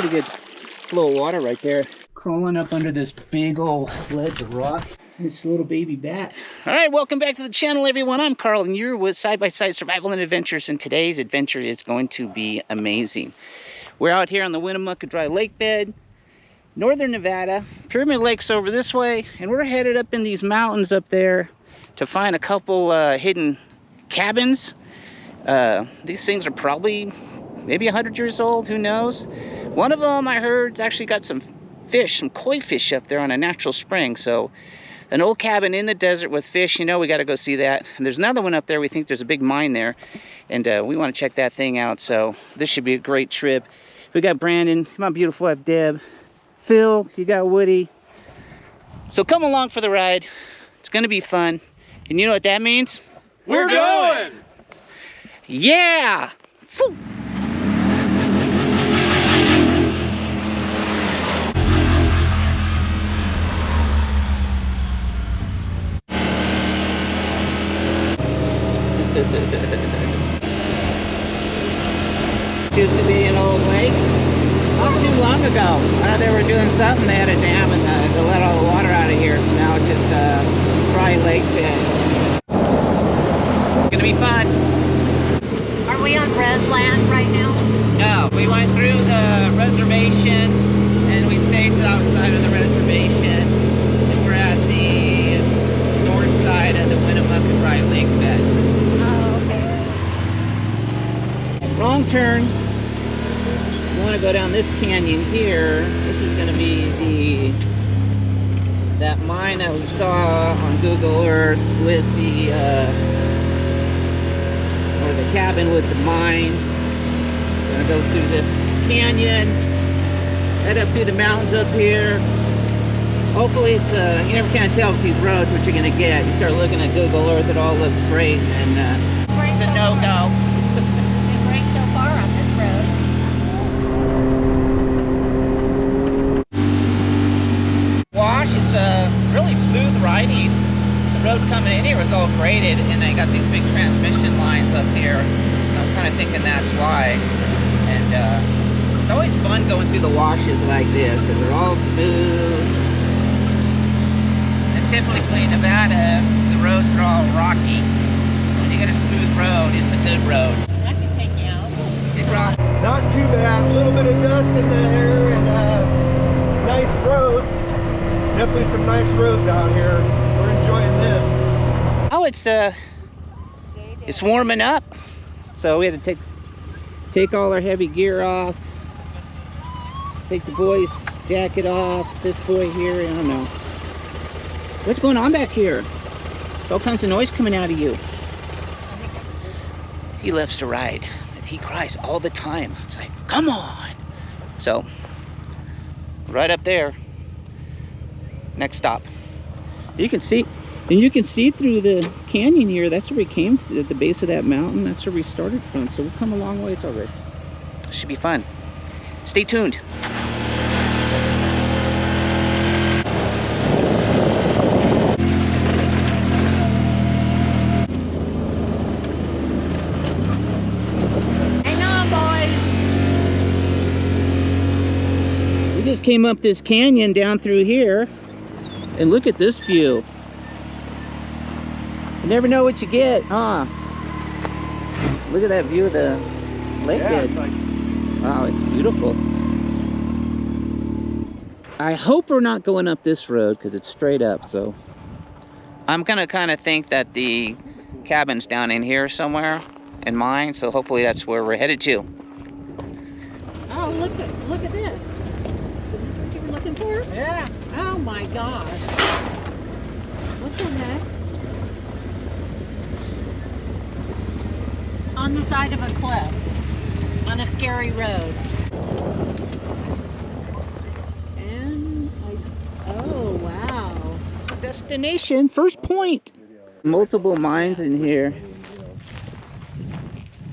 pretty good flow of water right there. Crawling up under this big old ledge of rock. This little baby bat. All right, welcome back to the channel, everyone. I'm Carl, and you're with SideXSide Survival and Adventures, and today's adventure is going to be amazing. We're out here on the Winnemucca Dry Lake bed, northern Nevada. Pyramid Lake's over this way, and we're headed up in these mountains up there to find a couple hidden cabins. These things are probably maybe 100 years old, who knows? One of them I heard actually got some fish, some koi fish up there on a natural spring. So an old cabin in the desert with fish, you know, we got to go see that. And there's another one up there. We think there's a big mine there, and we want to check that thing out. So this should be a great trip. We got Brandon, my beautiful wife Deb, Phil, you got Woody. So come along for the ride. It's going to be fun. And you know what that means? We're going! Yeah! Foo! Used to be an old lake. Not too long ago, they were doing something. They had a dam and to let all the water out of here. So now it's just a dry lake bed. It's gonna be fun. Are we on res land right now? No, we went through the reservation and we stayed to the outside of the reservation. And we're at the north side of the Winnemucca Dry Lake bed. Oh, okay. Wrong turn. You want to go down this canyon here. This is going to be that mine that we saw on Google Earth with the or the cabin with the mine. We're going to go through this canyon, head up through the mountains up here. Hopefully it's you never can tell with these roads what you're going to get. You start looking at Google Earth, it all looks great, and it's a no-go. Been great so far on this road. Wash, it's really smooth riding. The road coming in here was all graded, and they got these big transmission lines up here, so I'm kind of thinking that's why. And it's always fun going through the washes like this because they're all smooth. And typically in Nevada, the roads are all rocky. When you get a smooth road, it's a good road. I can take you out. Good rock. Not too bad. A little bit of dust in the air and nice roads. Definitely some nice roads out here. We're enjoying this. Oh, it's warming up, so we had to take all our heavy gear off. Take the boy's jacket off. This boy here, I don't know. What's going on back here? All kinds of noise coming out of you. He loves to ride, and he cries all the time. It's like, come on. So, right up there. Next stop. You can see, and you can see through the canyon here. That's where we came at the base of that mountain. That's where we started from. So we've come a long ways already. Should be fun. Stay tuned. Hang on, boys. We just came up this canyon down through here. And look at this view. You never know what you get, huh? Look at that view of the lake bed. Wow, it's beautiful. I hope we're not going up this road because it's straight up, so. I'm gonna kind of think that the cabin's down in here somewhere in mine, so hopefully that's where we're headed to. Oh, look at this. Is this what you were looking for? Yeah. Oh my gosh. What the heck? On the side of a cliff. On a scary road. And oh wow. Destination, first point. Multiple mines in here.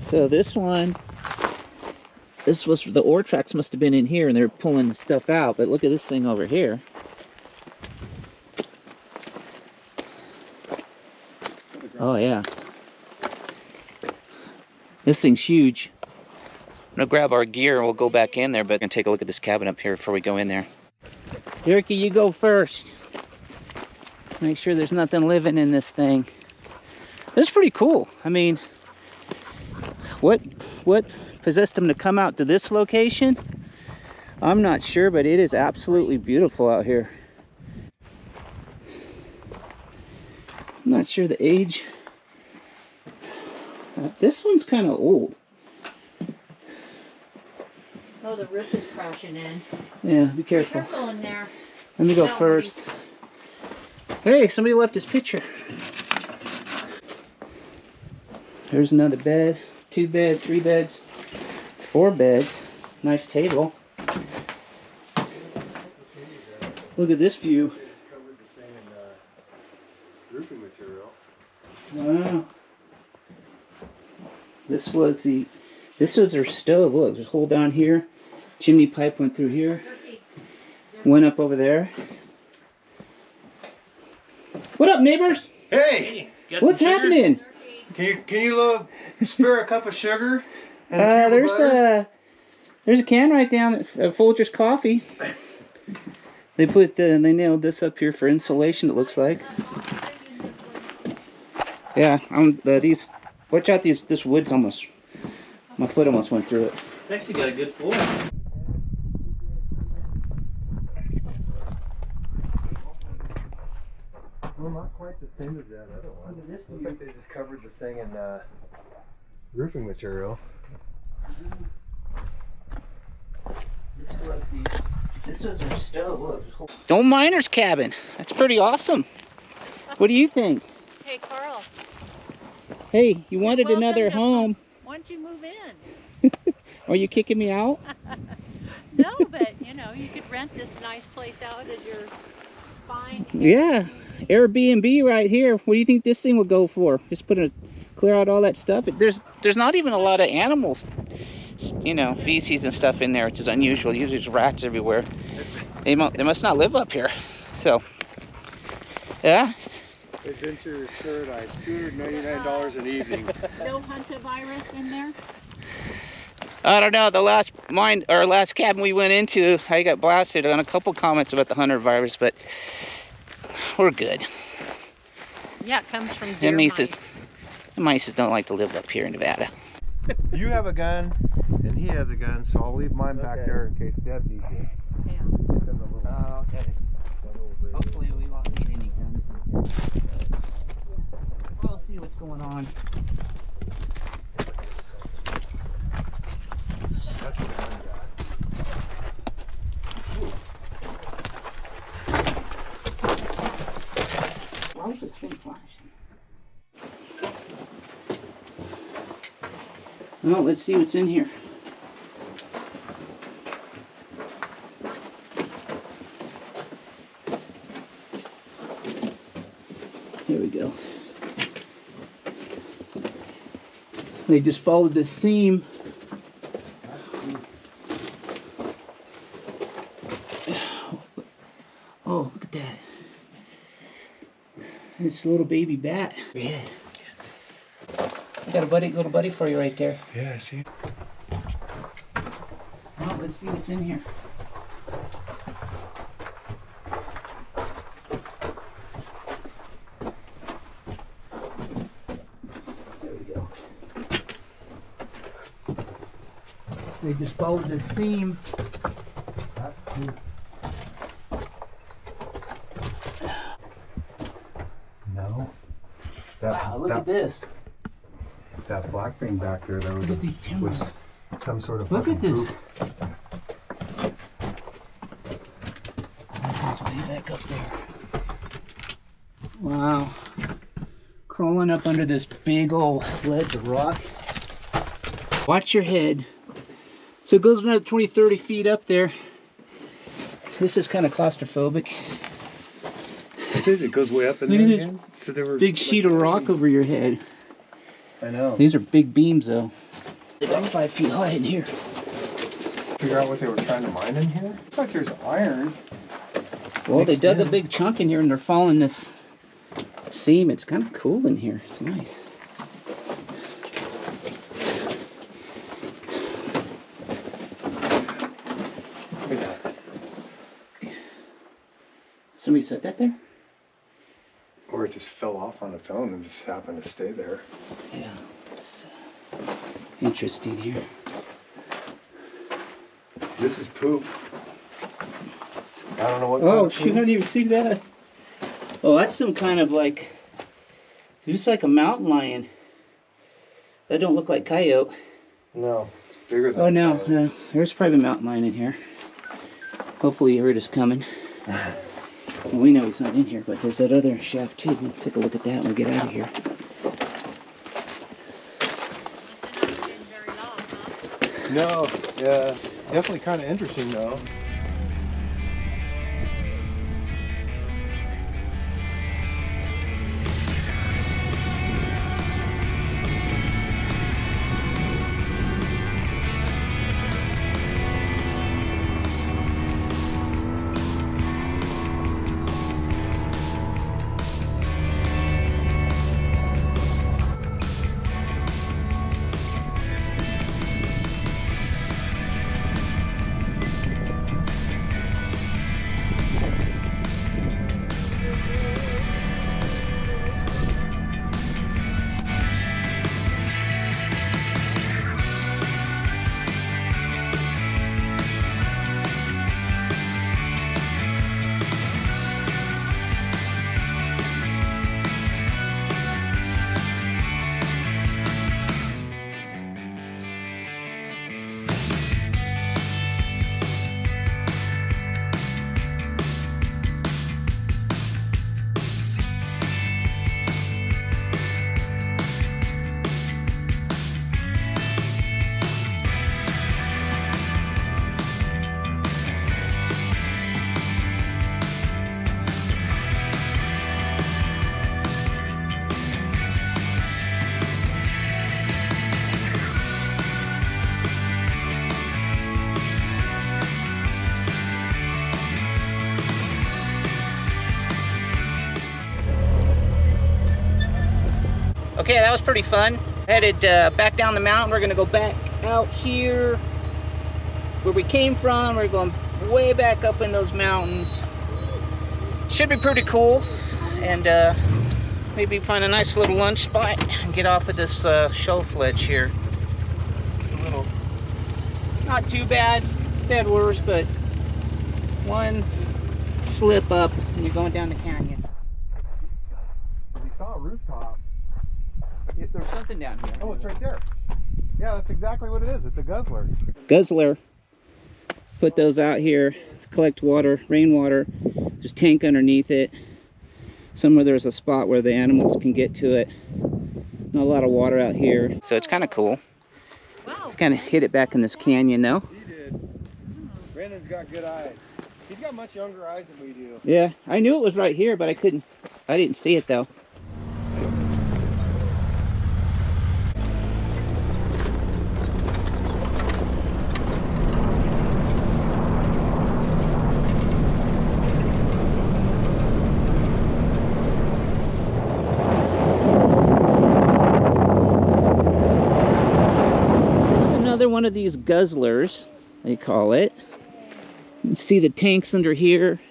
So this one, this was the ore tracks must have been in here and they're pulling stuff out, but look at this thing over here. Oh yeah. This thing's huge. gonna grab our gear and we'll go back in there, but I'm gonna take a look at this cabin up here before we go in there. Yerky, you go first. Make sure there's nothing living in this thing. It's pretty cool. I mean, what possessed them to come out to this location? I'm not sure, but it is absolutely beautiful out here. I'm not sure the age. This one's kind of old. Oh, the roof is crashing in. Yeah, be careful. Be careful in there. Let me go first. Hey, somebody left his picture. There's another bed. 2 beds, 3 beds, 4 beds. Nice table. Look at this view. Roofing material. Wow. This was their stove. Look, there's a hole down here. Chimney pipe went through here. Went up over there. What up, neighbors? Hey! What's happening? Can you spare a cup of sugar? And a cube of butter? There's a can right down at Folger's Coffee. They nailed this up here for insulation, it looks like. Yeah, watch out, this wood's almost, my foot almost went through it. It's actually got a good floor. Well, not quite the same as that other one. Looks like they just covered this thing in roofing material. This was our stove. Look. Don't miner's cabin. That's pretty awesome. What do you think? Hey, Carl. Hey, you wanted another home. Why don't you move in? Are you kicking me out? No, but you know, you could rent this nice place out as your fine. Yeah, Airbnb right here. What do you think this thing would go for? Just clear out all that stuff. There's not even a lot of animals, you know, feces and stuff in there, which is unusual. Usually there's rats everywhere. They must not live up here. So, yeah. Adventurer's Paradise, $299 an evening. No hantavirus in there? I don't know. The last cabin we went into, I got blasted on a couple comments about the hunter virus, but we're good. Yeah, it comes from deer mice. The mice don't like to live up here in Nevada. You have a gun, and he has a gun, so I'll leave mine back there in case Deb needs it. Yeah. Oh, okay. Hopefully we won't need any guns. We'll see what's going on. That's what the gun's at. Why was this thing flashing? Well, let's see what's in here. Here we go. They just followed this seam. Oh, look at that. It's a little baby bat. Yeah. Got a little buddy for you right there. Yeah, I see. Well, let's see what's in here. There we go. They just followed the seam. No. Wow, look at this. That black thing back there, Look at these timbers. was some sort of Look at this. poop. It's way back up there. Wow. Crawling up under this big old ledge of rock. Watch your head. So it goes another 20, 30 feet up there. This is kind of claustrophobic. It goes way up in Look there at this again? So they were big sheet of rock over your head. I know. These are big beams though. They're about 5 feet high in here. Figure out what they were trying to mine in here? Looks like there's iron. Well, they dug in. a big chunk in here and they're following this seam. It's kind of cool in here. It's nice. Somebody set that there? Or it just fell off on its own and just happened to stay there. Yeah. It's interesting here. This is poop. I don't know what. Oh, shoot, I didn't even see that. Oh, that's some kind of like. It looks like a mountain lion. That don't look like coyote. No, it's bigger than. Oh no, there's probably a mountain lion in here. Hopefully he heard us coming. Well, we know he's not in here, but there's that other shaft too. We'll take a look at that when we get out of here. No, yeah, definitely kind of interesting though. Okay, that was pretty fun. Headed back down the mountain. We're gonna go back out here where we came from. We're going way back up in those mountains. Should be pretty cool. And maybe find a nice little lunch spot and get off of this show ledge here. It's a little, not too bad. Bad worse, but one slip up and you're going down the canyon. We saw a rooftop. There's something down here. Oh, it's right there. Yeah, that's exactly what it is. It's a guzzler. Guzzler. Put those out here to collect water, rainwater. There's a tank underneath it. Somewhere there's a spot where the animals can get to it. Not a lot of water out here. So it's kind of cool. Wow. Kind of hit it back in this canyon though. He did. Brandon's got good eyes. He's got much younger eyes than we do. Yeah, I knew it was right here, but I didn't see it though. Another one of these guzzlers, they call it. You can see the tanks under here.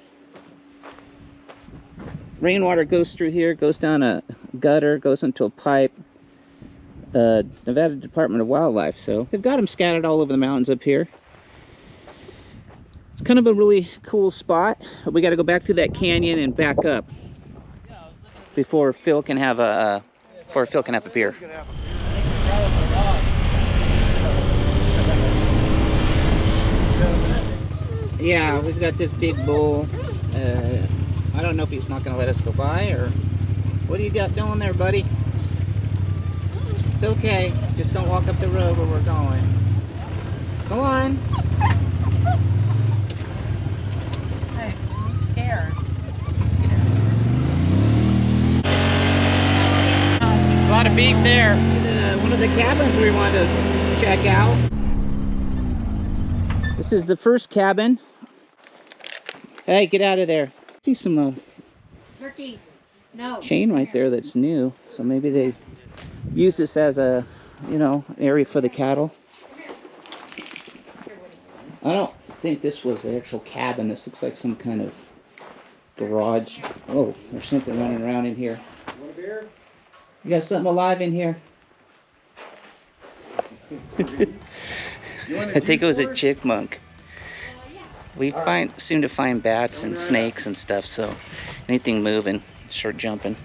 Rainwater goes through here, goes down a gutter, goes into a pipe. Nevada Department of Wildlife. So they've got them scattered all over the mountains up here. It's kind of a really cool spot, but we got to go back through that canyon and back up before Phil can have a beer. Yeah, we've got this big bull. I don't know if he's not going to let us go by, or what do you got doing there, buddy? It's okay. Just don't walk up the road where we're going. Come on. Hey, I'm scared. A lot of beef there. One of the cabins we wanted to check out. This is the first cabin. Hey, get out of there. See some Turkey. No. chain right there that's new. So maybe they use this as a, area for the cattle. I don't think this was the actual cabin. This looks like some kind of garage. Oh, there's something running around in here. Want a beer? You got something alive in here? I think it was a chipmunk. We seem to find bats and snakes and stuff, so anything moving, start jumping.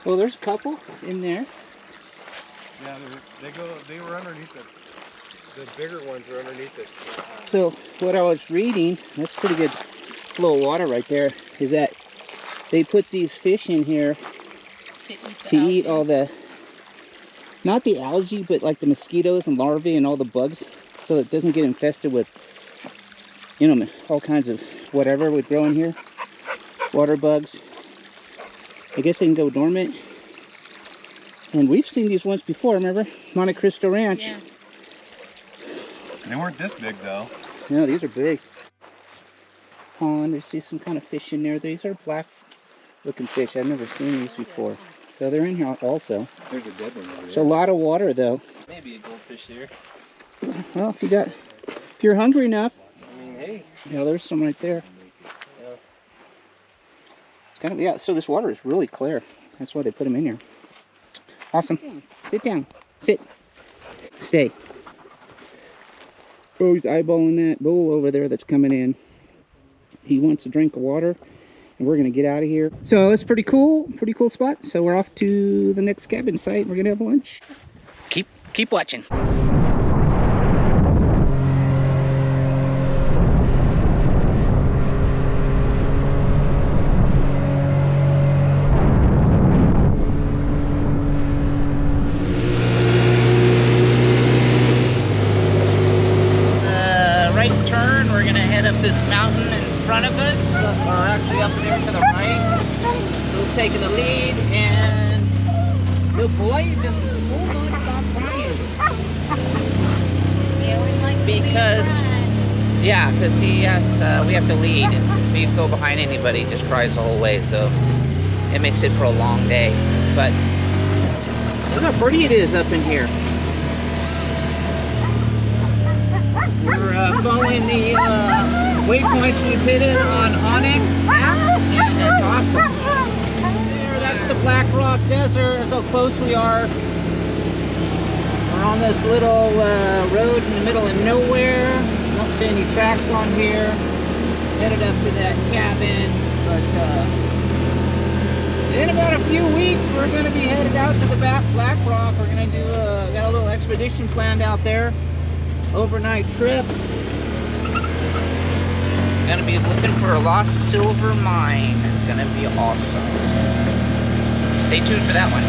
Well, there's a couple in there. Yeah, they were underneath the bigger ones are underneath it. So what I was reading, that's pretty good flow of water right there, is that they put these fish in here to eat all the, not the algae, but like the mosquitoes and larvae and all the bugs, so it doesn't get infested with, you know, all kinds of whatever would grow in here. Water bugs. I guess they can go dormant. And we've seen these once before, remember? Monte Cristo Ranch. Yeah. They weren't this big though. No, these are big. Pond, I see some kind of fish in there. These are black looking fish. I've never seen these before. So they're in here also. There's a dead one over there. It's a lot of water though. Maybe a goldfish here. Well, if you're hungry enough. I mean, hey. Yeah, there's some right there. Yeah. It's kind of, yeah, so this water is really clear. That's why they put them in here. Awesome. Sit down. Sit. Stay. Oh, he's eyeballing that bull over there that's coming in. He wants a drink of water, and we're gonna get out of here. So it's pretty cool spot. So we're off to the next cabin site. We're gonna have lunch. Keep watching. Right turn, we're gonna head up this mountain in front of us, or actually up there to the right. Bill's taking the lead, and the boy just will not stop crying. He always likes to be Because, fun. yeah, because he has, we have to lead. If we go behind anybody, he just cries the whole way, so it makes it for a long day. But look how pretty it is up in here. We're following the waypoints we pitted on Onyx app, and it's awesome. There, that's the Black Rock Desert. That's how close we are. We're on this little road in the middle of nowhere. Don't see any tracks on here. Headed up to that cabin, but in about a few weeks we're going to be headed out to the Black Rock. We're going to do got a little expedition planned out there. Overnight trip. Gonna be looking for a lost silver mine. It's gonna be awesome. Stay tuned for that one.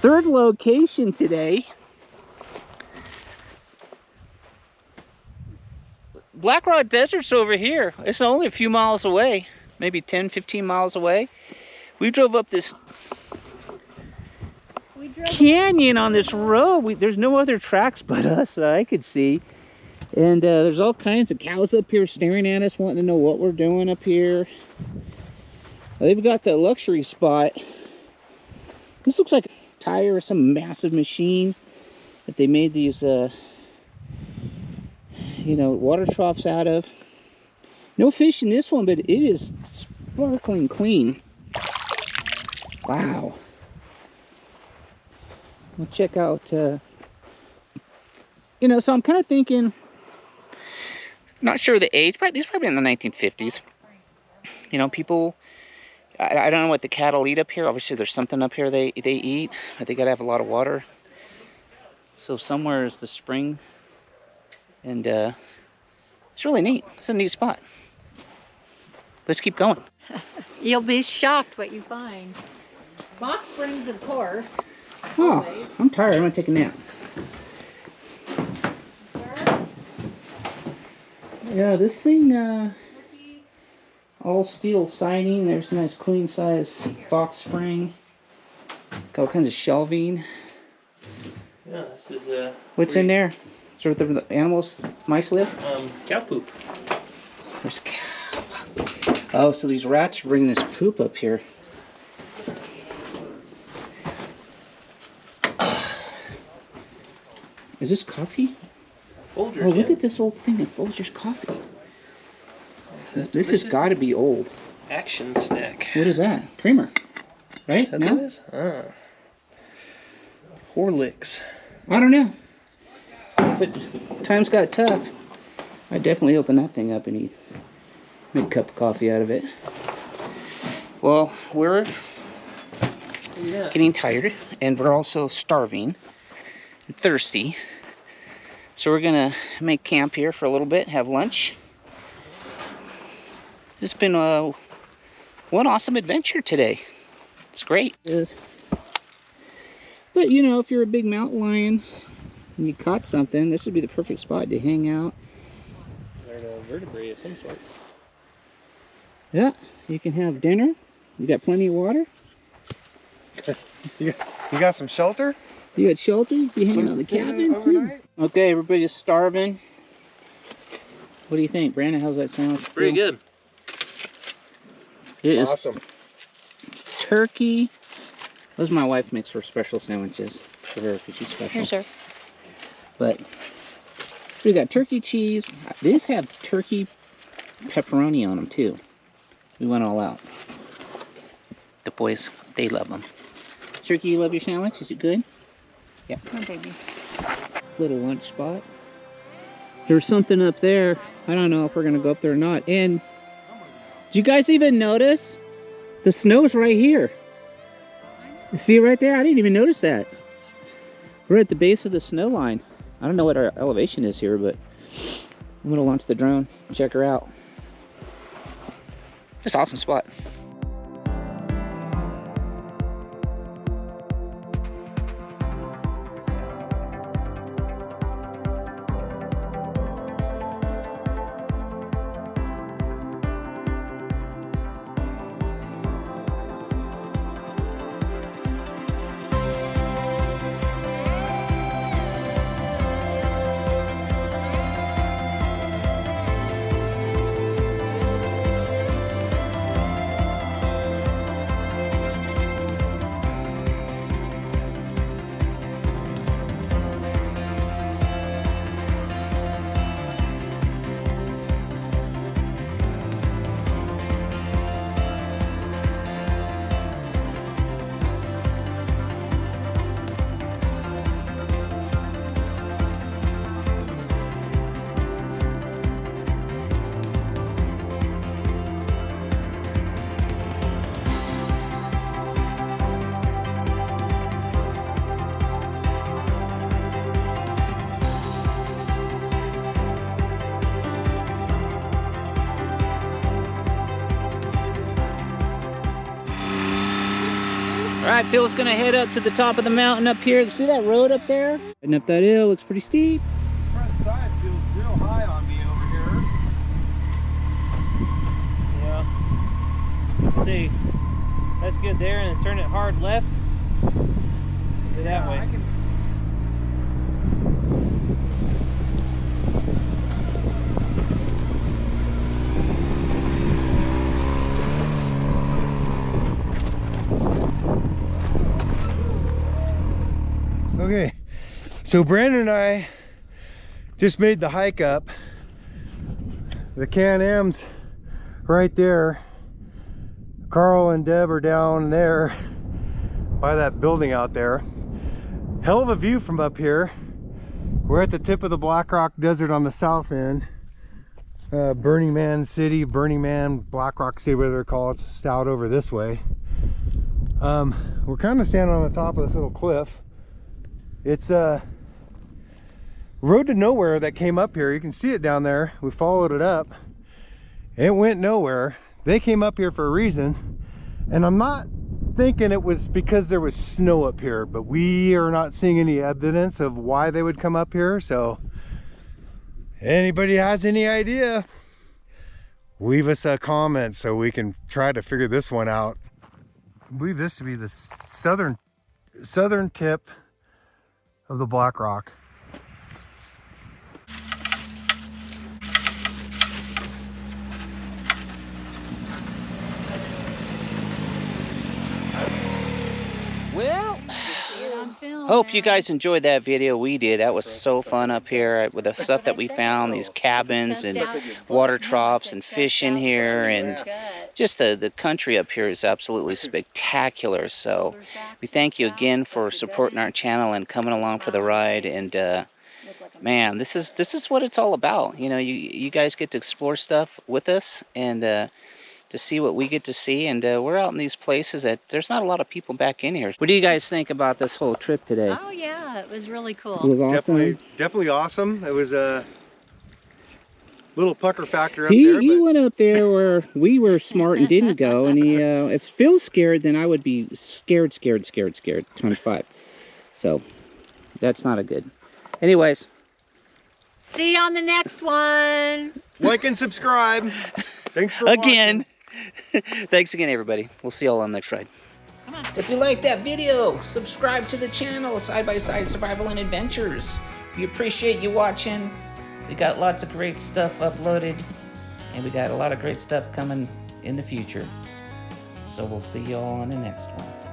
third location today. Blackrock Desert's over here. It's only a few miles away, maybe 10, 15 miles away. We drove up this canyon on this road. There's no other tracks but us that I could see. And there's all kinds of cows up here staring at us, wanting to know what we're doing up here. They've got the luxury spot. This looks like a tire or some massive machine that they made these, you know, water troughs out of. No fish in this one, but it is sparkling clean. Wow. We'll check out, you know, so I'm kind of thinking, not sure the age, these probably in the 1950s. You know, people, I don't know what the cattle eat up here. Obviously, there's something up here they eat, but they got to have a lot of water. So somewhere is the spring, and it's really neat. It's a neat spot. Let's keep going. You'll be shocked what you find. Box springs, of course. Oh, Always. I'm tired. I'm going to take a nap. Yeah, this thing, all steel siding. There's a nice queen size box spring. Got all kinds of shelving. Yeah, this is What's in there? Sort of the animals, mice live? cow poop. There's a cow. Oh, so these rats are bringing this poop up here. Is this coffee? Folgers. Oh, look yeah. at this old thing of Folgers coffee. This has got to be old. Action snack. What is that? Creamer, right? Is that No? what it is? Horlicks. I don't know. But times got tough. I'd definitely open that thing up and make a cup of coffee out of it. Well, we're getting tired, and we're also starving and thirsty. So we're gonna make camp here for a little bit, have lunch. It's been one awesome adventure today. It's great. It is. But you know, if you're a big mountain lion and you caught something, this would be the perfect spot to hang out. There's a vertebrae of some sort. Yeah, you can have dinner. You got plenty of water. You got some shelter? You got shelter. You be hanging out in the cabin too. Overnight? Okay, everybody's starving. What do you think, Brandon? How's that sandwich? Pretty good. It is Awesome. turkey. Those my wife makes her special sandwiches for her because she's special. Here, sir. But we got turkey cheese. These have turkey pepperoni on them too. We went all out. The boys, they love them. Turkey, you love your sandwich? Is it good? Yep. Oh, baby. Little lunch spot. There's something up there. I don't know if we're gonna go up there or not. And did you guys even notice? The snow's right here. You see it right there? I didn't even notice that. We're at the base of the snow line. I don't know what our elevation is here, but I'm gonna launch the drone and check her out. Just awesome spot. All right, Phil's gonna head up to the top of the mountain up here. See that road up there? Heading up that hill, looks pretty steep. This front side feels real high on me over here. Yeah. See, that's good there, and then turn it hard left. Go that way. Okay, so Brandon and I just made the hike up. The Can-Am's right there. Carl and Deb are down there by that building out there. Hell of a view from up here. We're at the tip of the Black Rock Desert on the south end. Burning Man City, Burning Man, Black Rock City, whatever they call it. It's out over this way. We're kind of standing on the top of this little cliff. It's a road to nowhere that came up here. You can see it down there. We followed it up. It went nowhere. They came up here for a reason, and I'm not thinking it was because there was snow up here, but we are not seeing any evidence of why they would come up here. So anybody has any idea, leave us a comment so we can try to figure this one out. I believe this to be the southern tip of the Black Rock. Well, hope you guys enjoyed that video. We did. That was so fun up here with the stuff that we found, these cabins and water troughs and fish in here, and just the country up here is absolutely spectacular. So we thank you again for supporting our channel and coming along for the ride. And man, this is what it's all about. You know, you guys get to explore stuff with us and to see what we get to see, and we're out in these places that there's not a lot of people back in here. What do you guys think about this whole trip today? Oh yeah, it was really cool. It was awesome. Definitely awesome. It was a little pucker factor up there. He went up there where we were smart and didn't go, and he if Phil's scared, then I would be scared times 5. So that's not a good. Anyways, See you on the next one. Like and subscribe. Thanks for again. Thanks again, everybody. We'll see you all on the next ride. Come on. If you liked that video, subscribe to the channel, Side by Side Survival and Adventures. We appreciate you watching. We got lots of great stuff uploaded, and we got a lot of great stuff coming in the future. So we'll see you all on the next one.